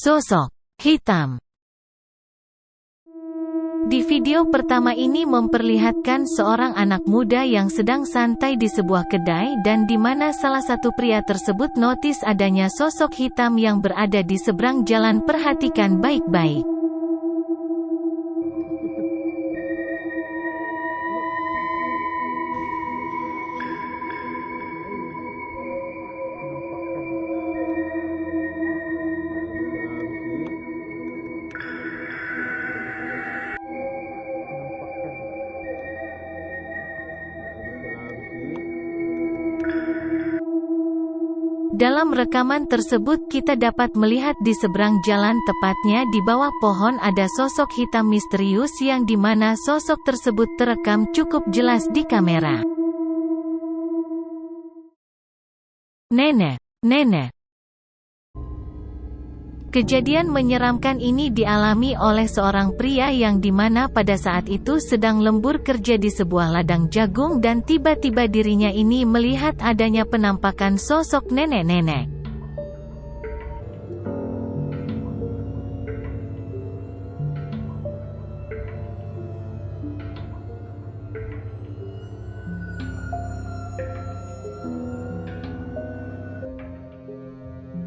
Sosok hitam. Di video pertama ini memperlihatkan seorang anak muda yang sedang santai di sebuah kedai dan di mana salah satu pria tersebut notis adanya sosok hitam yang berada di seberang jalan. Perhatikan baik-baik. Dalam rekaman tersebut kita dapat melihat di seberang jalan, tepatnya di bawah pohon, ada sosok hitam misterius yang dimana sosok tersebut terekam cukup jelas di kamera. Nenek. Kejadian menyeramkan ini dialami oleh seorang pria yang dimana pada saat itu sedang lembur kerja di sebuah ladang jagung dan tiba-tiba dirinya ini melihat adanya penampakan sosok nenek-nenek.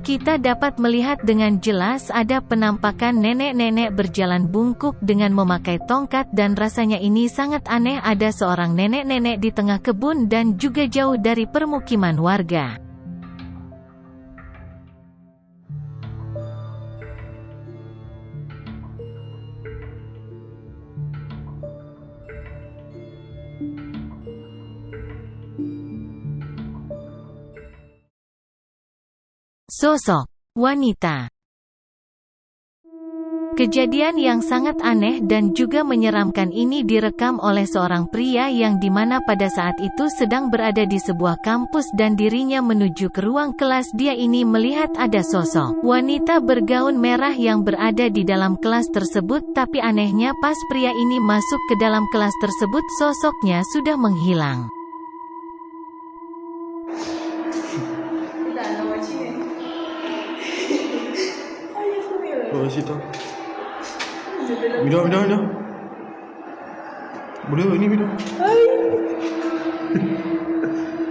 Kita dapat melihat dengan jelas ada penampakan nenek-nenek berjalan bungkuk dengan memakai tongkat dan rasanya ini sangat aneh. Ada seorang nenek-nenek di tengah kebun dan juga jauh dari permukiman warga. Sosok wanita. Kejadian yang sangat aneh dan juga menyeramkan ini direkam oleh seorang pria yang dimana pada saat itu sedang berada di sebuah kampus dan dirinya menuju ke ruang kelas. Dia ini melihat ada sosok wanita bergaun merah yang berada di dalam kelas tersebut, tapi anehnya pas pria ini masuk ke dalam kelas tersebut sosoknya sudah menghilang. Oh, situ. Minum. Boleh ini minum.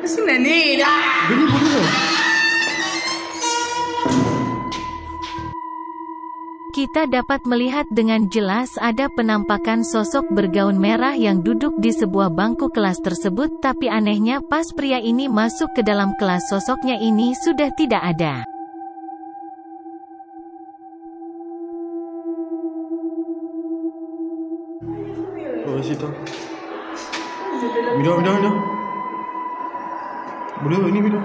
Sudah nih dah. Ini boleh. Kita dapat melihat dengan jelas ada penampakan sosok bergaun merah yang duduk di sebuah bangku kelas tersebut, tapi anehnya pas pria ini masuk ke dalam kelas sosoknya ini sudah tidak ada. Oh, situ. Minum. Boleh ini minum.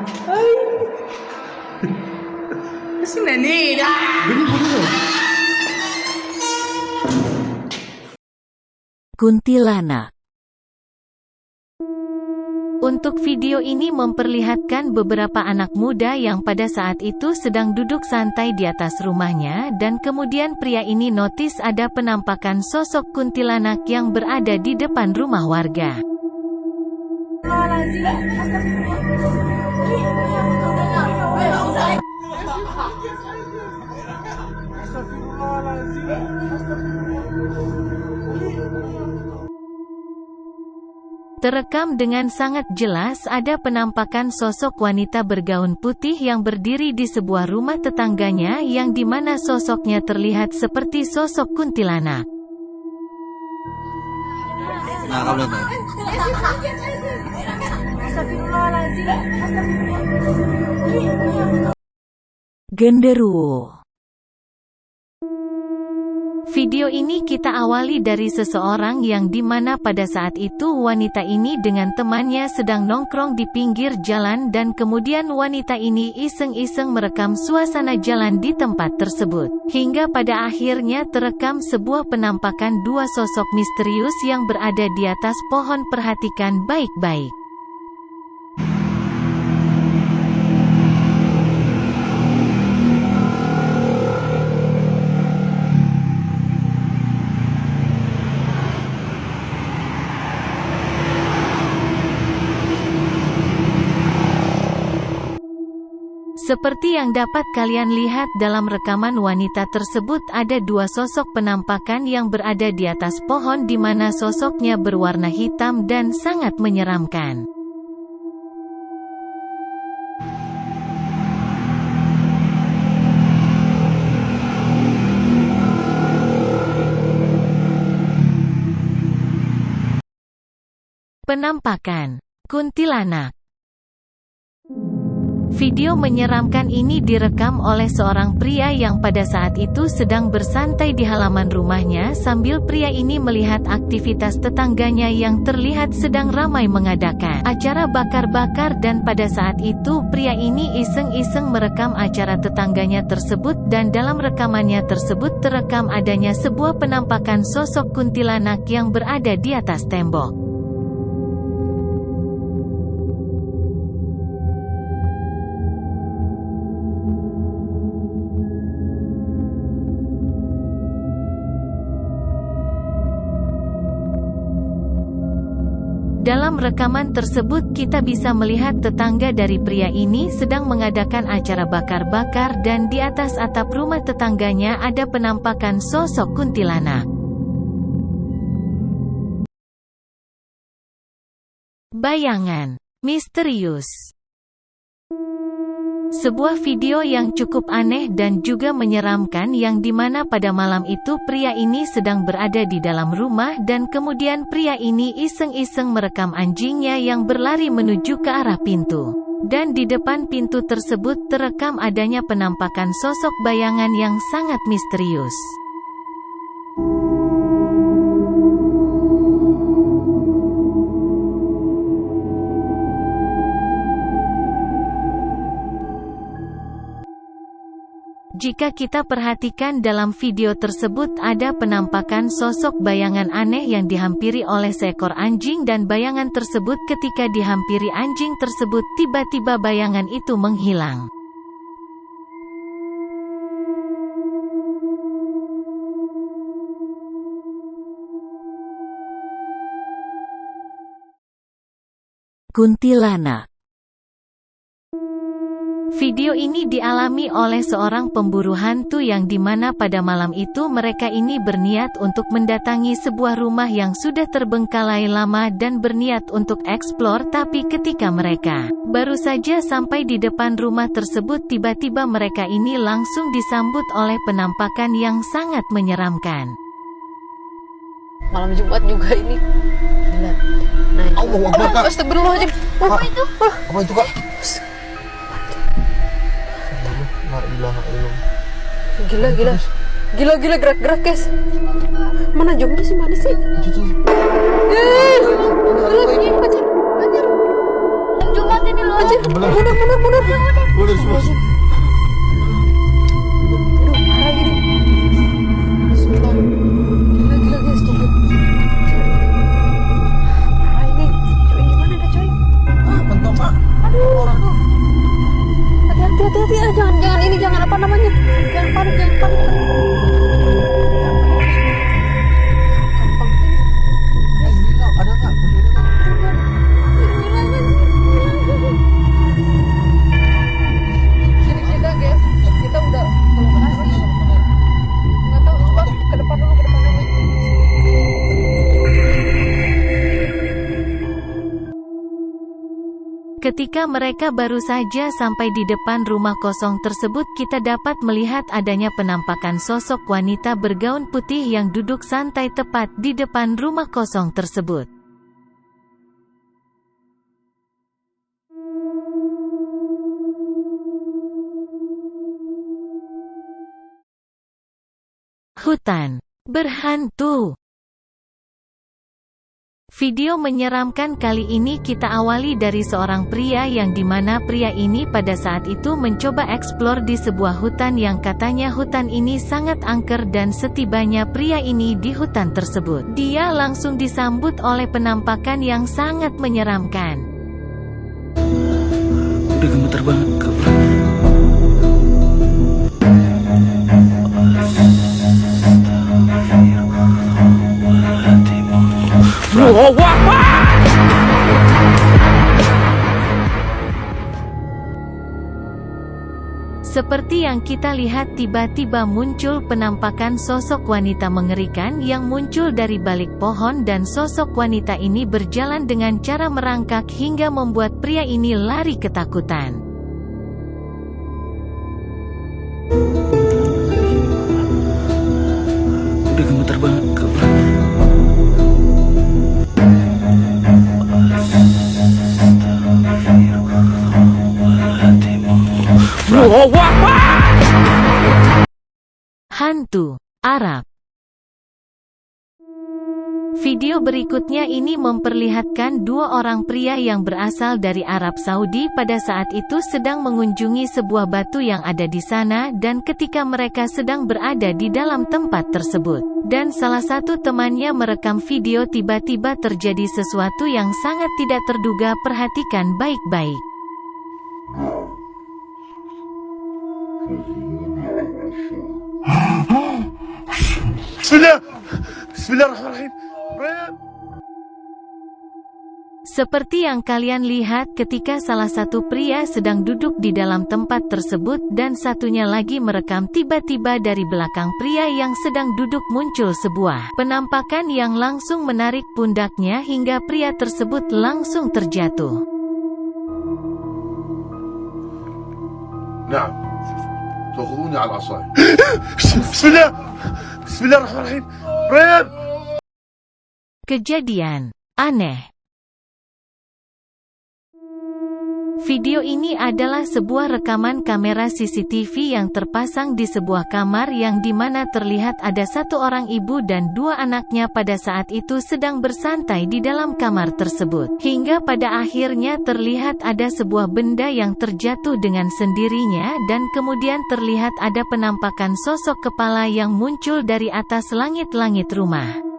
Sudah nih dah. Ini boleh. Kuntilanak. Untuk video ini memperlihatkan beberapa anak muda yang pada saat itu sedang duduk santai di atas rumahnya dan kemudian pria ini notis ada penampakan sosok kuntilanak yang berada di depan rumah warga. Terekam dengan sangat jelas ada penampakan sosok wanita bergaun putih yang berdiri di sebuah rumah tetangganya yang dimana sosoknya terlihat seperti sosok kuntilanak. Nah, kamu lihat. Genderuwo. Video ini kita awali dari seseorang yang dimana pada saat itu wanita ini dengan temannya sedang nongkrong di pinggir jalan dan kemudian wanita ini iseng-iseng merekam suasana jalan di tempat tersebut. Hingga pada akhirnya terekam sebuah penampakan dua sosok misterius yang berada di atas pohon. Perhatikan baik-baik. Seperti yang dapat kalian lihat dalam rekaman wanita tersebut, ada dua sosok penampakan yang berada di atas pohon di mana sosoknya berwarna hitam dan sangat menyeramkan. Penampakan kuntilanak. Video menyeramkan ini direkam oleh seorang pria yang pada saat itu sedang bersantai di halaman rumahnya sambil pria ini melihat aktivitas tetangganya yang terlihat sedang ramai mengadakan acara bakar-bakar, dan pada saat itu pria ini iseng-iseng merekam acara tetangganya tersebut, dan dalam rekamannya tersebut terekam adanya sebuah penampakan sosok kuntilanak yang berada di atas tembok. Dalam rekaman tersebut kita bisa melihat tetangga dari pria ini sedang mengadakan acara bakar-bakar, dan di atas atap rumah tetangganya ada penampakan sosok kuntilanak. Bayangan misterius. Sebuah video yang cukup aneh dan juga menyeramkan, yang dimana pada malam itu pria ini sedang berada di dalam rumah dan kemudian pria ini iseng-iseng merekam anjingnya yang berlari menuju ke arah pintu. Dan di depan pintu tersebut terekam adanya penampakan sosok bayangan yang sangat misterius. Jika kita perhatikan dalam video tersebut ada penampakan sosok bayangan aneh yang dihampiri oleh seekor anjing, dan bayangan tersebut ketika dihampiri anjing tersebut tiba-tiba bayangan itu menghilang. Kuntilanak. Video ini dialami oleh seorang pemburu hantu yang dimana pada malam itu mereka ini berniat untuk mendatangi sebuah rumah yang sudah terbengkalai lama dan berniat untuk eksplor, tapi ketika mereka baru saja sampai di depan rumah tersebut tiba-tiba mereka ini langsung disambut oleh penampakan yang sangat menyeramkan. Malam Jumat juga ini. Gila. Nah, Allahu Akbar, Kak. Astagfirullahaladzim. Apa itu? Apa itu, Kak? La ilaha illallah. Gila gerak-gerak, guys. Mana jomnya sih, mana sih? Anjir. Jumat ini loh. Anjir. Mundur. Mundur. Aduh, parah gini. Sumpah. Gila, guys, tunggu. Parah ini. Coy, gimana dah, coy? Mentok, Pak. Aduh. Hati-hati, jangan apa namanya, jangan panik. Ada nggak? Kita guys, kita udah lokasi, nggak tahu, coba ke depan dulu. Ketika mereka baru saja sampai di depan rumah kosong tersebut, kita dapat melihat adanya penampakan sosok wanita bergaun putih yang duduk santai tepat di depan rumah kosong tersebut. Hutan berhantu. Video menyeramkan kali ini kita awali dari seorang pria yang dimana pria ini pada saat itu mencoba eksplor di sebuah hutan yang katanya hutan ini sangat angker, dan setibanya pria ini di hutan tersebut, dia langsung disambut oleh penampakan yang sangat menyeramkan. Udah gemeter banget, Kak. Seperti yang kita lihat, tiba-tiba muncul penampakan sosok wanita mengerikan yang muncul dari balik pohon, dan sosok wanita ini berjalan dengan cara merangkak hingga membuat pria ini lari ketakutan. Udah gemeter banget kepala. Hantu Arab. Video berikutnya ini memperlihatkan dua orang pria yang berasal dari Arab Saudi pada saat itu sedang mengunjungi sebuah batu yang ada di sana, dan ketika mereka sedang berada di dalam tempat tersebut, dan salah satu temannya merekam video, tiba-tiba terjadi sesuatu yang sangat tidak terduga. Perhatikan baik-baik. Bismillahirrahmanirrahim. Seperti yang kalian lihat ketika salah satu pria sedang duduk di dalam tempat tersebut dan satunya lagi merekam, tiba-tiba dari belakang pria yang sedang duduk muncul sebuah penampakan yang langsung menarik pundaknya hingga pria tersebut langsung terjatuh. نعم تأخذوني على العصاية. Bismillahirrahmanirrahim. Kejadian aneh. Video ini adalah sebuah rekaman kamera CCTV yang terpasang di sebuah kamar yang dimana terlihat ada satu orang ibu dan dua anaknya pada saat itu sedang bersantai di dalam kamar tersebut. Hingga pada akhirnya terlihat ada sebuah benda yang terjatuh dengan sendirinya, dan kemudian terlihat ada penampakan sosok kepala yang muncul dari atas langit-langit rumah.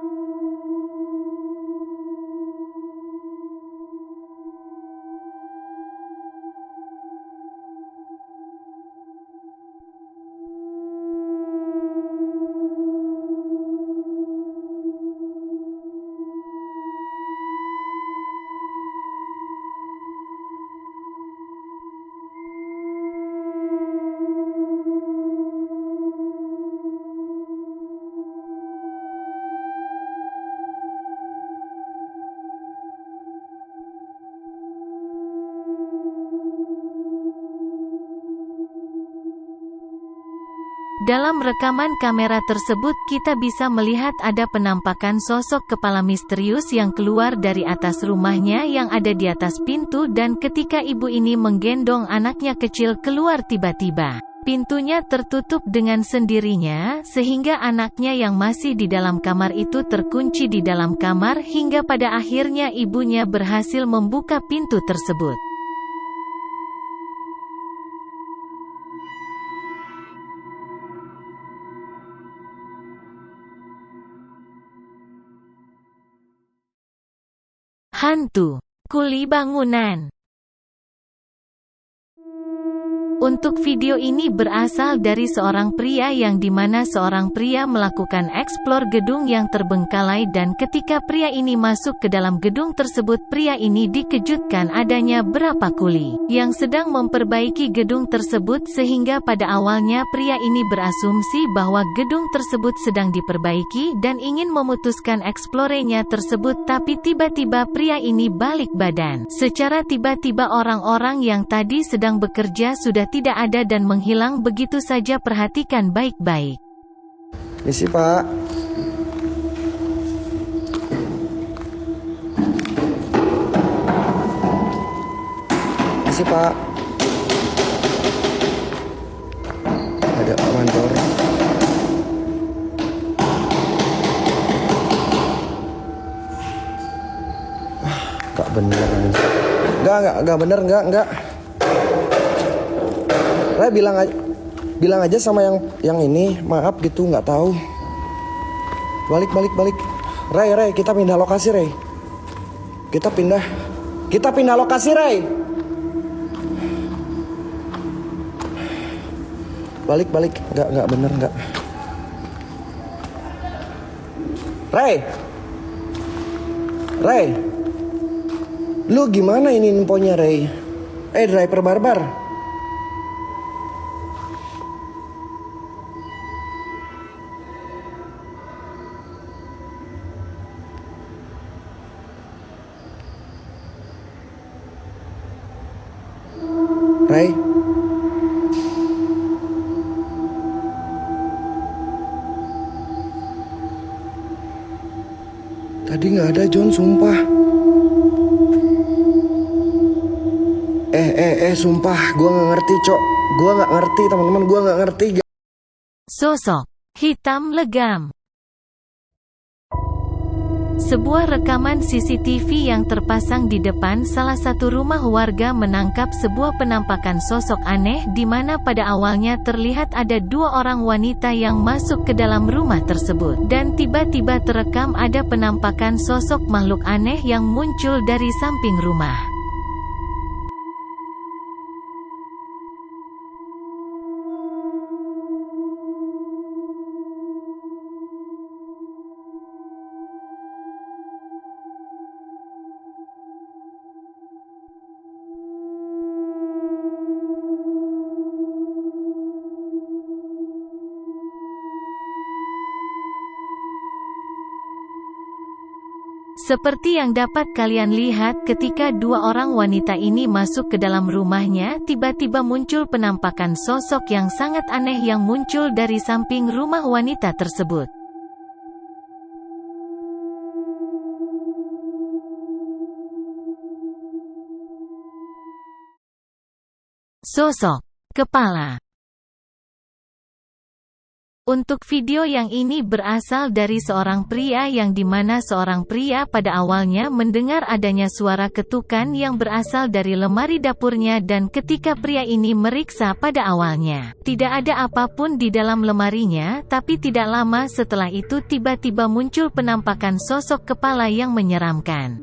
Dalam rekaman kamera tersebut kita bisa melihat ada penampakan sosok kepala misterius yang keluar dari atas rumahnya yang ada di atas pintu, dan ketika ibu ini menggendong anaknya kecil keluar, tiba-tiba pintunya tertutup dengan sendirinya sehingga anaknya yang masih di dalam kamar itu terkunci di dalam kamar hingga pada akhirnya ibunya berhasil membuka pintu tersebut. Hantu kuli bangunan. Untuk video ini berasal dari seorang pria yang dimana seorang pria melakukan eksplor gedung yang terbengkalai, dan ketika pria ini masuk ke dalam gedung tersebut, pria ini dikejutkan adanya berapa kuli yang sedang memperbaiki gedung tersebut, sehingga pada awalnya pria ini berasumsi bahwa gedung tersebut sedang diperbaiki dan ingin memutuskan eksplorenya tersebut, tapi tiba-tiba pria ini balik badan. Secara tiba-tiba orang-orang yang tadi sedang bekerja sudah tidak ada dan menghilang begitu saja. Perhatikan baik-baik. Misi, Pak. Misi, Pak. Ada Pak Mandor. Gak bener. Enggak bener, enggak. Ray bilang aja sama yang ini, maaf gitu, nggak tahu. Balik. Ray, kita pindah lokasi, Ray. Kita pindah lokasi, Ray. Balik, nggak bener, nggak. Ray, lu gimana ini infonya, Ray? Driver barbar. Tadi nggak ada John, sumpah. Sumpah, gue nggak ngerti, Cok. Gue nggak ngerti, teman-teman, gue nggak ngerti. Sosok hitam legam. Sebuah rekaman CCTV yang terpasang di depan salah satu rumah warga menangkap sebuah penampakan sosok aneh di mana pada awalnya terlihat ada dua orang wanita yang masuk ke dalam rumah tersebut. Dan tiba-tiba terekam ada penampakan sosok makhluk aneh yang muncul dari samping rumah. Seperti yang dapat kalian lihat ketika dua orang wanita ini masuk ke dalam rumahnya, tiba-tiba muncul penampakan sosok yang sangat aneh yang muncul dari samping rumah wanita tersebut. Sosok kepala. Untuk video yang ini berasal dari seorang pria yang dimana seorang pria pada awalnya mendengar adanya suara ketukan yang berasal dari lemari dapurnya dan ketika pria ini meriksa pada awalnya, tidak ada apapun di dalam lemarinya, tapi tidak lama setelah itu tiba-tiba muncul penampakan sosok kepala yang menyeramkan.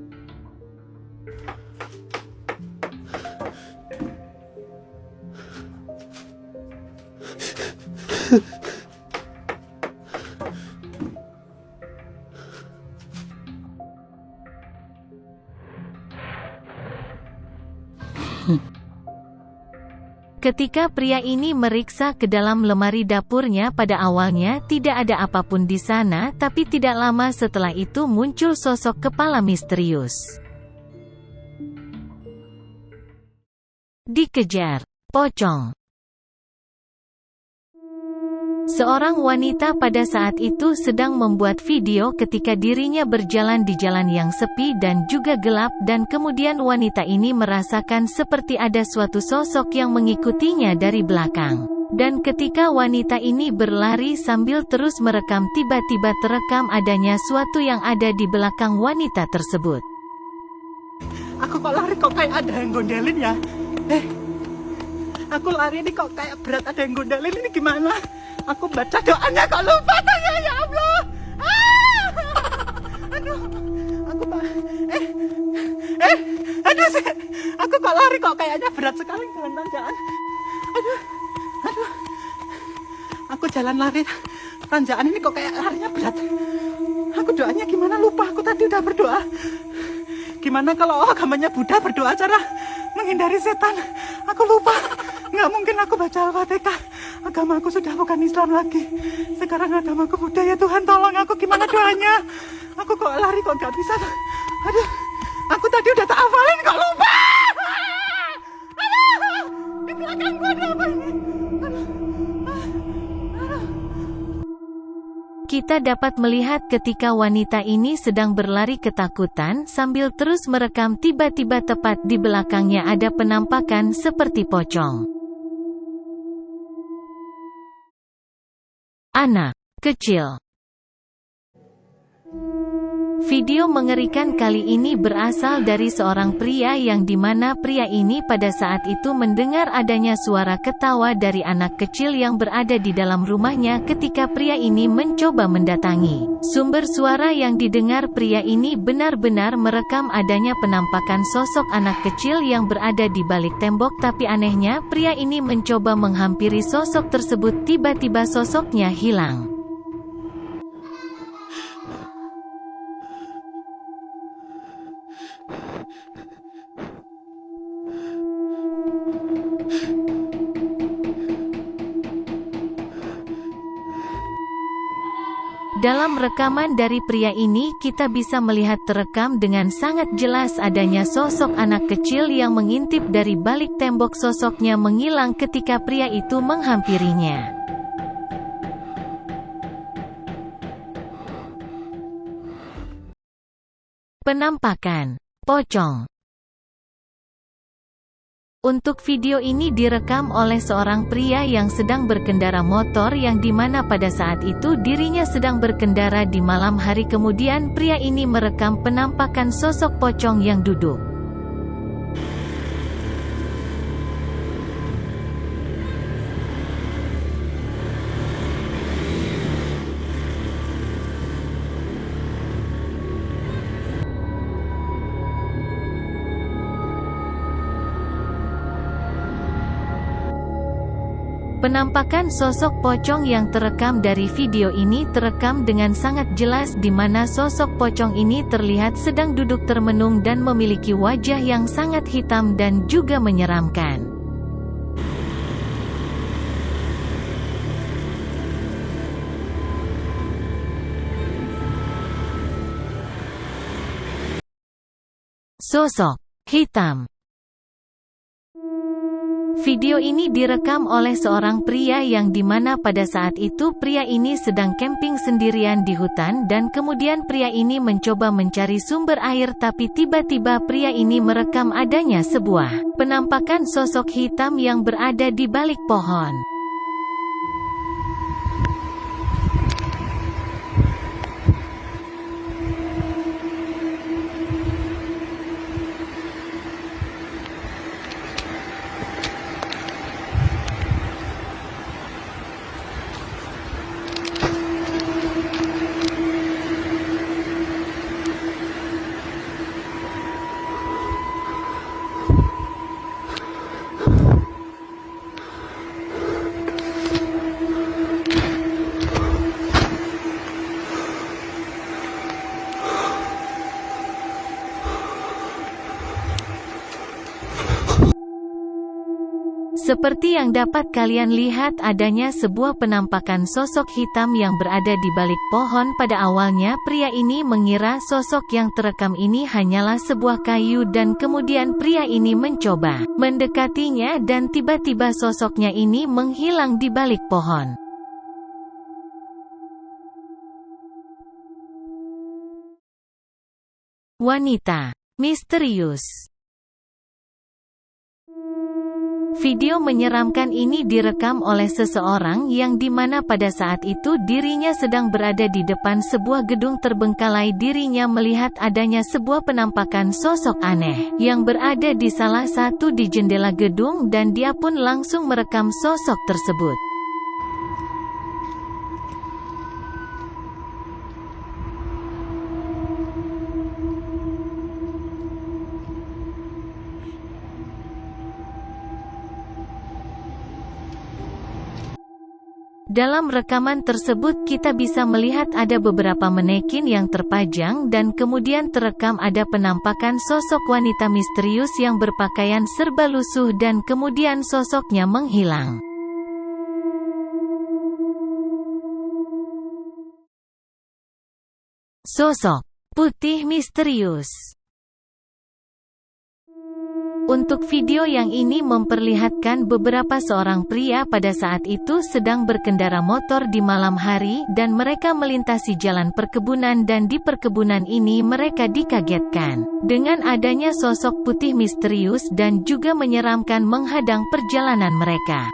Ketika pria ini meriksa ke dalam lemari dapurnya pada awalnya tidak ada apapun di sana, tapi tidak lama setelah itu muncul sosok kepala misterius. Dikejar pocong. Seorang wanita pada saat itu sedang membuat video ketika dirinya berjalan di jalan yang sepi dan juga gelap dan kemudian wanita ini merasakan seperti ada suatu sosok yang mengikutinya dari belakang. Dan ketika wanita ini berlari sambil terus merekam tiba-tiba terekam adanya suatu yang ada di belakang wanita tersebut. Aku kok lari kok kayak ada yang gondelin ya? Aku lari ini kok kayak berat ada yang gondelin, ini gimana? Aku baca doanya kok lupa saya, ya Allah. Aduh, aku pak, aku kok lari kok kayaknya berat sekali jalan tanjakan. Aduh, aku jalan lari tanjakan ini kok kayak larinya berat. Aku doanya gimana lupa, aku tadi udah berdoa. Gimana kalau agamanya Buddha berdoa cara menghindari setan? Aku lupa. Nggak mungkin aku baca Al-Fatihah. Agamaku sudah bukan Islam lagi. Sekarang agamaku Buddha, ya Tuhan tolong aku, gimana doanya? Aku kok lari kok nggak bisa. Aduh, aku tadi udah tak hafalin kok lupa. Aduh, di belakang gua ada apa ini? Kita dapat melihat ketika wanita ini sedang berlari ketakutan sambil terus merekam tiba-tiba tepat di belakangnya ada penampakan seperti pocong. Anak kecil. Video mengerikan kali ini berasal dari seorang pria yang dimana pria ini pada saat itu mendengar adanya suara ketawa dari anak kecil yang berada di dalam rumahnya ketika pria ini mencoba mendatangi. Sumber suara yang didengar pria ini benar-benar merekam adanya penampakan sosok anak kecil yang berada di balik tembok, tapi anehnya pria ini mencoba menghampiri sosok tersebut, tiba-tiba sosoknya hilang. Dalam rekaman dari pria ini kita bisa melihat terekam dengan sangat jelas adanya sosok anak kecil yang mengintip dari balik tembok, sosoknya menghilang ketika pria itu menghampirinya. Penampakan pocong. Untuk video ini direkam oleh seorang pria yang sedang berkendara motor yang dimana pada saat itu dirinya sedang berkendara di malam hari. Kemudian pria ini merekam penampakan sosok pocong yang duduk. Penampakan sosok pocong yang terekam dari video ini terekam dengan sangat jelas di mana sosok pocong ini terlihat sedang duduk termenung dan memiliki wajah yang sangat hitam dan juga menyeramkan. Sosok hitam. Video ini direkam oleh seorang pria yang dimana pada saat itu pria ini sedang camping sendirian di hutan dan kemudian pria ini mencoba mencari sumber air tapi tiba-tiba pria ini merekam adanya sebuah penampakan sosok hitam yang berada di balik pohon. Seperti yang dapat kalian lihat adanya sebuah penampakan sosok hitam yang berada di balik pohon. Pada awalnya pria ini mengira sosok yang terekam ini hanyalah sebuah kayu dan kemudian pria ini mencoba mendekatinya dan tiba-tiba sosoknya ini menghilang di balik pohon. Wanita misterius. Video menyeramkan ini direkam oleh seseorang yang dimana pada saat itu dirinya sedang berada di depan sebuah gedung terbengkalai. Dirinya melihat adanya sebuah penampakan sosok aneh yang berada di salah satu di jendela gedung dan dia pun langsung merekam sosok tersebut. Dalam rekaman tersebut kita bisa melihat ada beberapa manekin yang terpajang dan kemudian terekam ada penampakan sosok wanita misterius yang berpakaian serba lusuh dan kemudian sosoknya menghilang. Sosok putih misterius. Untuk video yang ini memperlihatkan beberapa seorang pria pada saat itu sedang berkendara motor di malam hari dan mereka melintasi jalan perkebunan dan di perkebunan ini mereka dikagetkan dengan adanya sosok putih misterius dan juga menyeramkan menghadang perjalanan mereka.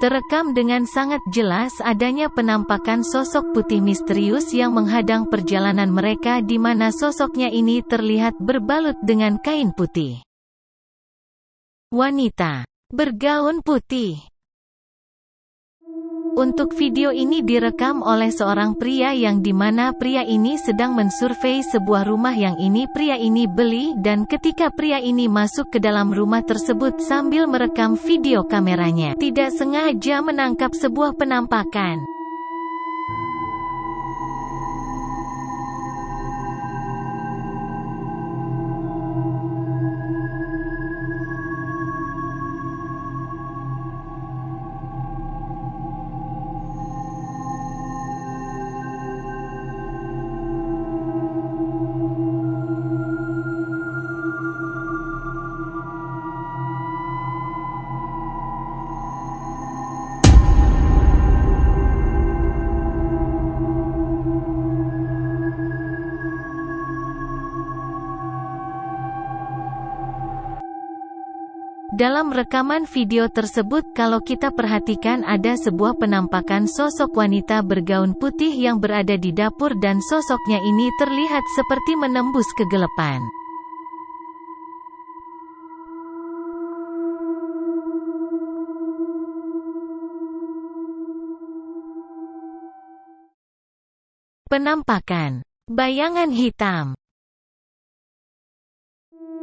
Terekam dengan sangat jelas adanya penampakan sosok putih misterius yang menghadang perjalanan mereka di mana sosoknya ini terlihat berbalut dengan kain putih. Wanita bergaun putih. Untuk video ini direkam oleh seorang pria yang dimana pria ini sedang mensurvei sebuah rumah yang ini pria ini beli, dan ketika pria ini masuk ke dalam rumah tersebut sambil merekam video kameranya, tidak sengaja menangkap sebuah penampakan. Dalam rekaman video tersebut kalau kita perhatikan ada sebuah penampakan sosok wanita bergaun putih yang berada di dapur dan sosoknya ini terlihat seperti menembus kegelapan. Penampakan bayangan hitam.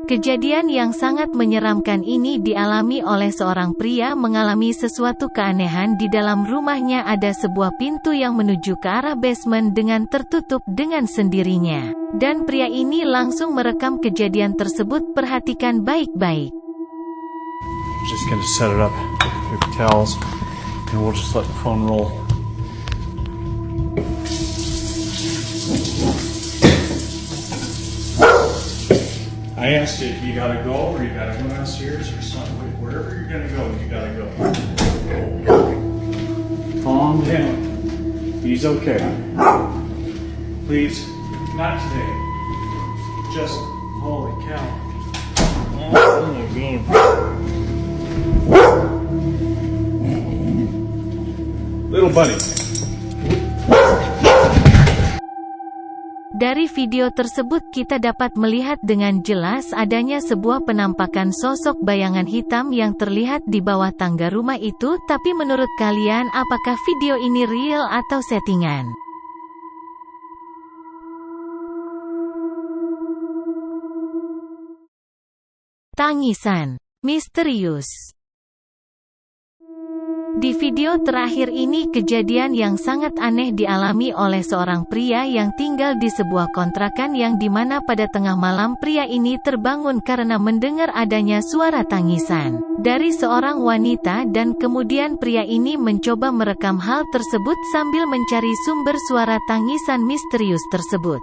Kejadian yang sangat menyeramkan ini dialami oleh seorang pria mengalami sesuatu keanehan di dalam rumahnya. Ada sebuah pintu yang menuju ke arah basement dengan tertutup dengan sendirinya. Dan pria ini langsung merekam kejadian tersebut. Perhatikan baik-baik. Just gonna set it up with towels and we'll just let the phone roll. I asked you if you gotta go or you gotta go downstairs or something. Wherever you're gonna go, you gotta go. Calm down. He's okay. Please, not today. Just, holy cow. Oh my God. Little buddy. Dari video tersebut kita dapat melihat dengan jelas adanya sebuah penampakan sosok bayangan hitam yang terlihat di bawah tangga rumah itu. Tapi menurut kalian apakah video ini real atau settingan? Tangisan misterius. Di video terakhir ini kejadian yang sangat aneh dialami oleh seorang pria yang tinggal di sebuah kontrakan yang dimana pada tengah malam pria ini terbangun karena mendengar adanya suara tangisan dari seorang wanita dan kemudian pria ini mencoba merekam hal tersebut sambil mencari sumber suara tangisan misterius tersebut.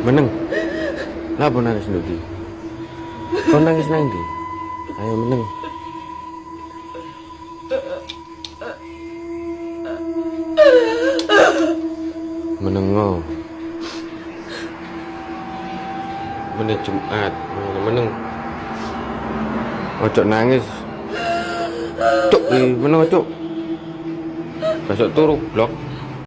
Meneng. Lapa nangis nanti? Kau nangis nanti? Ayo meneng. Menengo. Meneng Jumat. Meneng. Ojo nangis. Cuk, meneng cuk. Besok turu blok.